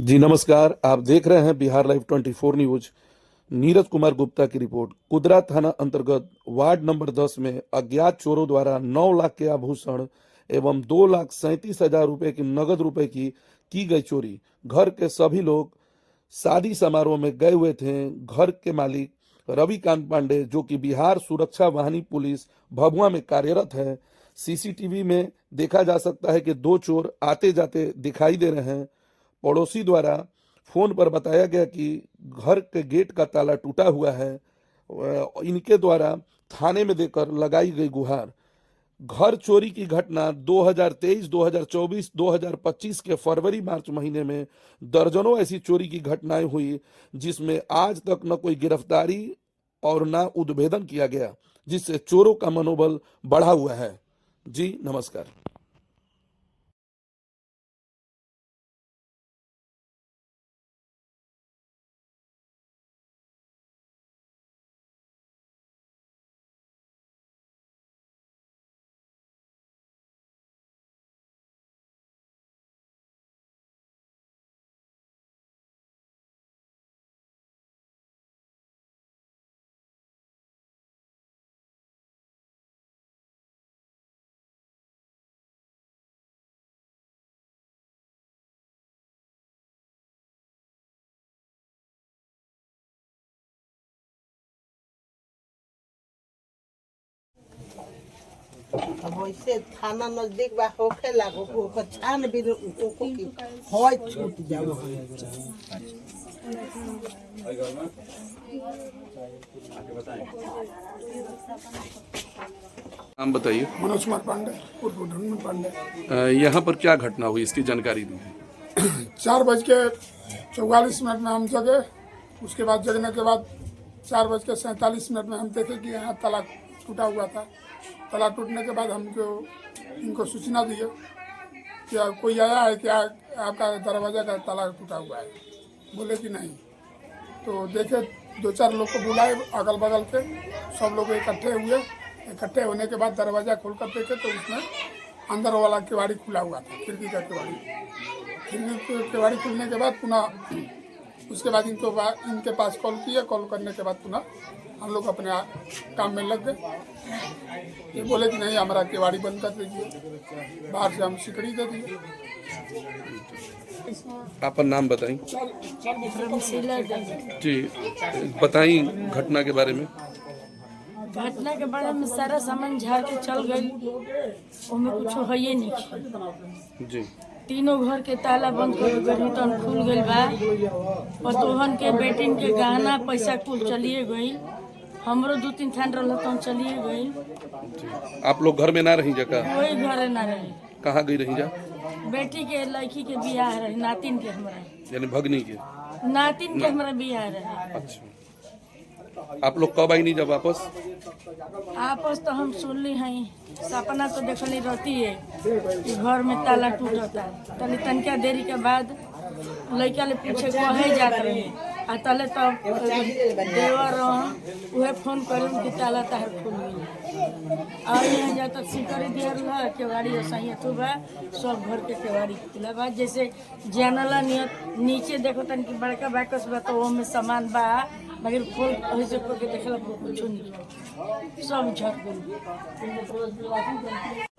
जी नमस्कार। आप देख रहे हैं बिहार लाइव 24 न्यूज। नीरज कुमार गुप्ता की रिपोर्ट। कुदरा थाना अंतर्गत वार्ड नंबर 10 में अज्ञात चोरों द्वारा 9 लाख के आभूषण एवं 2,37,000 रुपए की नगद रुपए की गई चोरी। घर के सभी लोग शादी समारोह में गए हुए थे। घर के मालिक रविकांत पांडे, जो कि बिहार सुरक्षा वाहिनी पुलिस भभुआ में कार्यरत है। सीसीटीवी में देखा जा सकता है कि दो चोर आते जाते दिखाई दे रहे हैं। पड़ोसी द्वारा फोन पर बताया गया कि घर के गेट का ताला टूटा हुआ है। इनके द्वारा थाने में देकर लगाई गई गुहार। घर चोरी की घटना 2023, 2024, 2025 के फरवरी मार्च महीने में दर्जनों ऐसी चोरी की घटनाएं हुई, जिसमें आज तक न कोई गिरफ्तारी और न उद्भेदन किया गया, जिससे चोरों का मनोबल बढ़ा हुआ है। जी नमस्कार। अब वैसे थाना नजदीक बा होखे लागो ओकर छानबीन ओको की होय छूट जाओ। नाम बताइए। मनोज कुमार पांडे उर्फ ढूंढ पांडे। यहाँ पर क्या घटना हुई, इसकी जानकारी दी। 4:44 में हम जगे। उसके बाद जगने के बाद 4:47 में हम देखे कि यहाँ ताला टूटा हुआ था। ताला टूटने के बाद हमको इनको सूचना दिए कि कोई आया है क्या, आपका दरवाजा का ताला टूटा हुआ है। बोले कि नहीं। तो देखे 2-4 लोग को बुलाए, अगल बगल के सब लोग इकट्ठे हुए। इकट्ठे होने के बाद दरवाजा खोल कर देखे तो उसमें अंदर वाला केवाड़ी खुला हुआ था, खिड़की का केवाड़ी। खिड़की केवाड़ी खुलने के बाद पुनः उसके बाद इनके पास कॉल किया। कॉल करने के बाद पुनः हम लोग अपने काम में लग गए। ये बोले कि नहीं, हमारा केवाड़ी बंद कर दीजिए, बाहर से हम सिकड़ी दे दिए। आपका नाम बताइए। जी बताइए घटना के बारे में। घटना के बारे में सारा सामान झाड़ के चल गई, उसमें कुछ है ही नहीं। जी तीनों घर के ताला बंद कर गई तो खुल गई बा। पतोहन के बेटिन के गहना पैसा कुल चलिए गई। हमरो 2-3 थान रहा तो चलिए गई। आप लोग घर में ना रही जगह? कोई घर ना रही। कहाँ गई रही जा? बेटी के लड़की के बियाह रहे, नातिन के हमारा, यानी भगनी के नातिन के हमारा बियाह रहे। अच्छा, आप लोग कब आई नहीं जब वापस? आपस तो हम सुनली हैं, सपना तो देखली रहती है कि घर में ताला टूटता। तनी तनिका देरी के बाद लड़का ले पूछे कहे जात रहे आ तले तो देवर उहे फोन करूँ कि ताला तार खुल गई। और यहाँ जा तक सिकड़ी दिया रहा केवाड़ी सही तो बा, सब घर के केवाड़ी खुला बा। जैसे जानला नियत नीचे देखो तन की बड़का बाकस बा तो वो में सामान बा, मगर खोल ऐसे खोल के देखला कुछ नहीं, सब झट गई।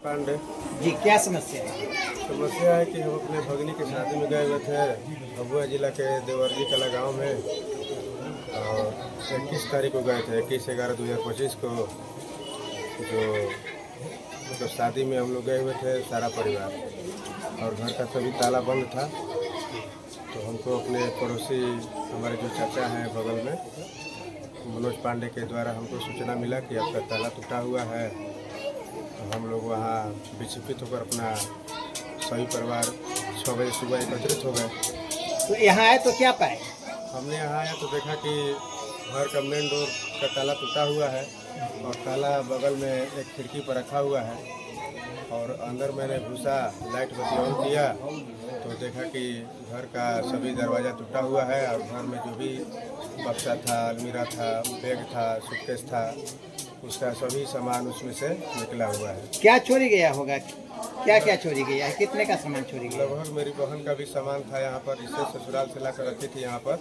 पांडे जी क्या समस्या है? समस्या है कि हम अपने भगनी की शादी में गए हुए थे भभुआ जिला के देवरजी कला गांव में, और 21 तारीख को गए थे, 21/11/2025 को। जो मतलब शादी में हम लोग गए हुए थे सारा परिवार, और घर का सभी ताला बंद था। तो हमको अपने पड़ोसी हमारे जो चाचा हैं बगल में, मनोज पांडे के द्वारा हमको सूचना मिला कि आपका ताला टूटा हुआ है। तो हम लोग वहाँ विक्षिप्त होकर अपना सभी परिवार 6 बजे सुबह एकत्रित हो गए। तो यहाँ आए तो क्या पाए? हमने यहाँ आया तो देखा कि घर का मेन डोर का ताला टूटा हुआ है, और ताला बगल में एक खिड़की पर रखा हुआ है। और अंदर मैंने घुसा, लाइट बत्ती ऑन किया तो देखा कि घर का सभी दरवाज़ा टूटा हुआ है, और घर में जो भी बक्सा था, अलमीरा था, बैग था, सूटकेस था, उसका सभी सामान उसमें से निकला हुआ है। क्या चोरी गया होगा? क्या क्या चोरी गया है, कितने का सामान चोरी गया? लगभग मेरी बहन का भी सामान था यहाँ पर, जिससे ससुराल से लाकर रखी थी यहाँ पर,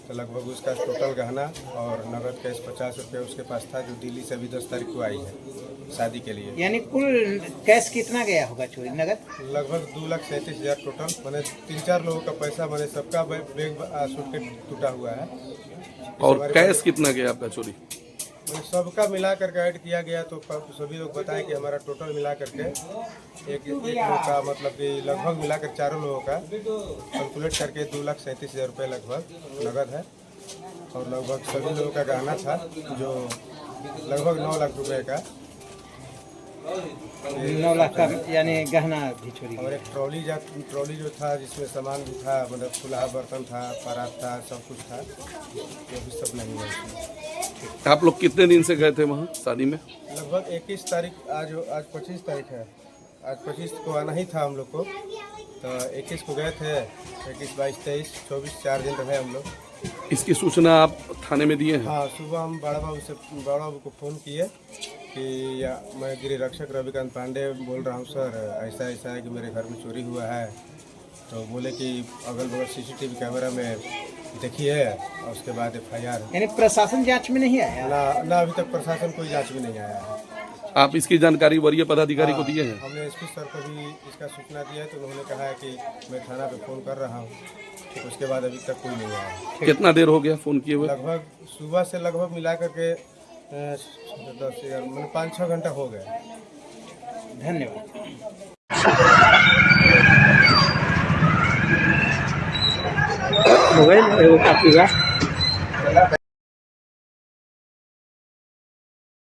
तो लगभग उसका टोटल गहना और नगद कैश 50 रुपये उसके पास था, जो दिल्ली से अभी 10 तारीख को आई है शादी के लिए। यानी कुल कैश कितना गया होगा चोरी नगद? लगभग 2,37,000 टोटल, मैंने 3-4 लोगों का पैसा, मैंने सबका बैग सूटकेस टूटा हुआ है। और कैश कितना गया आपका चोरी? मैंने सबका मिला करके ऐड किया गया, तो सभी लोग बताएं कि हमारा टोटल मिला करके एक लोग का मतलब कि लगभग मिलाकर चारों लोगों का कैलकुलेट करके 2,37,000 रुपये लगभग नगद है, और लगभग सभी लोगों का गहना था जो लगभग 9 लाख रुपए का। 9 लाख का यानी गहना भी चोरी और गया। एक ट्रॉली जो था, जिसमें सामान भी था, मतलब चूल्हा बर्तन था, परात था, सब कुछ था, वो भी सब नहीं है। आप लोग कितने दिन से गए थे वहाँ शादी में? लगभग 21 तारीख, आज 25 तारीख है, आज 25 को आना ही था हम लोग को, तो 21 को गए थे, 21, 22, 23, 24 4 दिन रहे हम लोग। इसकी सूचना आप थाने में दिए हैं? हाँ, सुबह हम बड़ा बाबू को फ़ोन किए कि मैं गृह रक्षक रविकांत पांडे बोल रहा हूँ सर, ऐसा ऐसा है कि मेरे घर में चोरी हुआ है। तो बोले कि अगल बगल CCTV कैमरा में देखिए और उसके बाद FIR। यानी प्रशासन जांच में नहीं आया? ना अभी तक प्रशासन कोई जांच में नहीं आया है। आप इसकी जानकारी वरीय पदाधिकारी को दिए हैं? हमने SP सर को भी इसका सूचना दिया है, तो उन्होंने कहा है कि मैं थाना पे फ़ोन कर रहा हूँ, उसके बाद अभी तक कोई नहीं आया। कितना देर हो गया फोन किए हुए? लगभग सुबह से लगभग मिला करके 5-6 घंटा हो गए। धन्यवाद। मोबाइल एगो काफी बा।